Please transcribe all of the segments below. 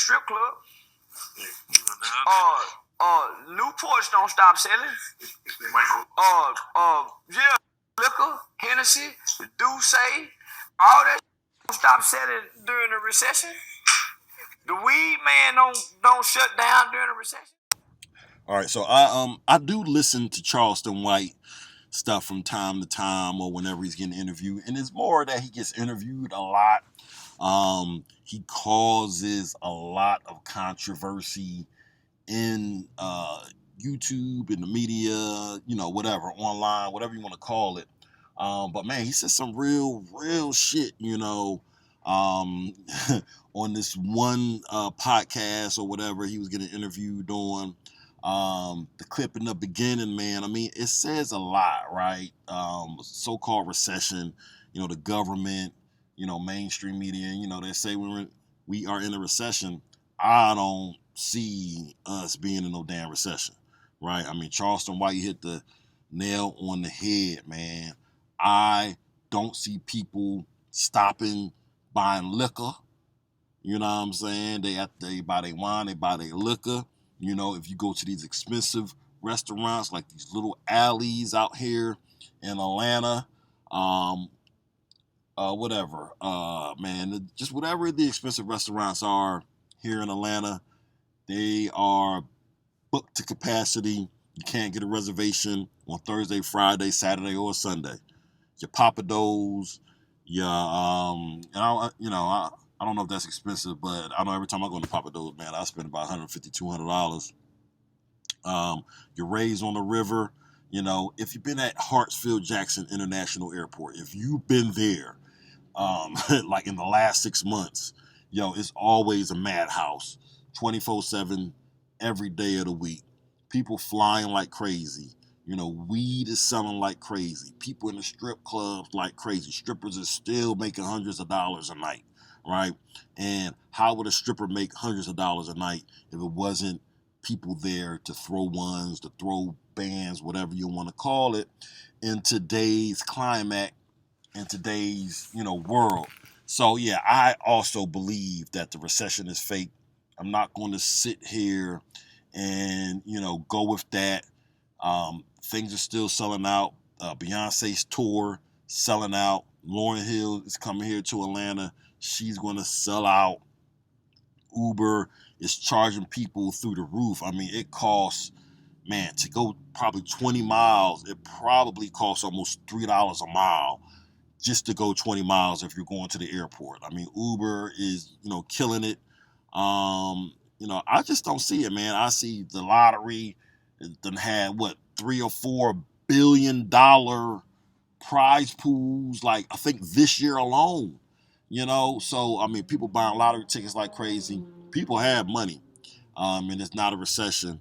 strip club. Newports don't stop selling. Yeah, liquor, Hennessy, Douce, all that don't stop selling during the recession. The weed man don't shut down during the recession. All right, so I do listen to Charleston White stuff from time to time, or whenever he's getting interviewed, and it's more that he gets interviewed a lot. He causes a lot of controversy in YouTube, in the media, whatever, online, whatever you want to call it. But man, he said some real shit, on this one podcast or whatever he was getting interviewed on. The clip in the beginning, man, I mean, it says a lot, right? So-called recession, the government, mainstream media, they say we are in a recession. I don't see us being in no damn recession, right? I mean, Charleston White hit the nail on the head, man. I don't see people stopping buying liquor. You know what I'm saying? They buy their wine, they buy their liquor. If you go to these expensive restaurants, like these little alleys out here in Atlanta, whatever, man, just whatever the expensive restaurants are here in Atlanta, they are booked to capacity. You can't get a reservation on Thursday, Friday, Saturday, or Sunday. Your Papados, your I don't know if that's expensive, but I know every time I go to Papados, man, I spend about $150, $200. Your Rays on the River, if you've been at Hartsfield-Jackson International Airport, if you've been there, like in the last 6 months, it's always a madhouse, 24/7, every day of the week. People flying like crazy. Weed is selling like crazy. People in the strip clubs like crazy. Strippers are still making hundreds of dollars a night, right? And how would a stripper make hundreds of dollars a night if it wasn't people there to throw ones, to throw bands, whatever you want to call it, in today's climate, in today's, world. So yeah, I also believe that the recession is fake. I'm not going to sit here and, go with that. Things are still selling out. Beyonce's tour selling out. Lauryn Hill is coming here to Atlanta. She's going to sell out. Uber is charging people through the roof. I mean, it costs, man, to go probably 20 miles, it probably costs almost $3 a mile just to go 20 miles if you're going to the airport. I mean, Uber is, killing it. I just don't see it, man. I see the lottery done had, $3 or $4 billion prize pools, like, I think this year alone. So, I mean, people buying lottery tickets like crazy. People have money, and it's not a recession.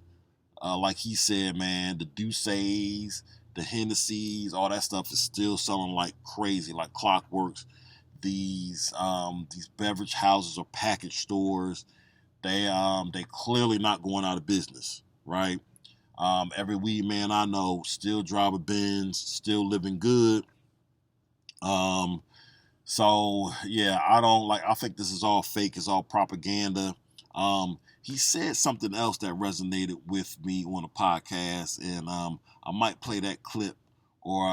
Like he said, man, the Douces, the Hennessy's, all that stuff is still selling like crazy, like clockworks. These beverage houses or package stores, they clearly not going out of business, right? Every weed man I know still drive a Benz, still living good. So yeah, I think this is all fake. It's all propaganda. He said something else that resonated with me on a podcast, and I might play that clip, or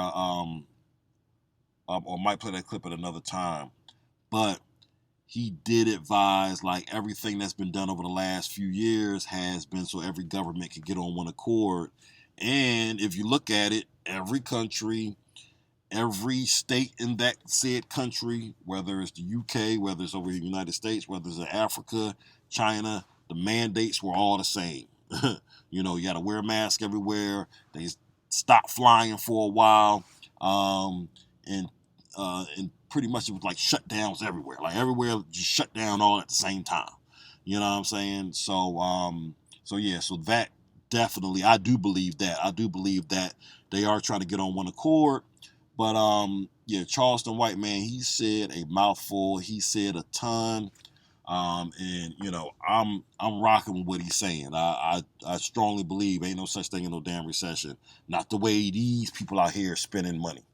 might play that clip at another time. But he did advise, like, everything that's been done over the last few years has been so every government can get on one accord. And if you look at it, every country, every state in that said country, whether it's the UK, whether it's over in the United States, whether it's in Africa, China, the mandates were all the same. You got to wear a mask everywhere. They stopped flying for a while. And pretty much it was like shutdowns everywhere. Like everywhere just shut down all at the same time. You know what I'm saying? So that definitely, I do believe that. I do believe that they are trying to get on one accord. But Charleston White, man, he said a mouthful. He said a ton. And I'm rocking with what he's saying. I strongly believe ain't no such thing in no damn recession. Not the way these people out here spending money.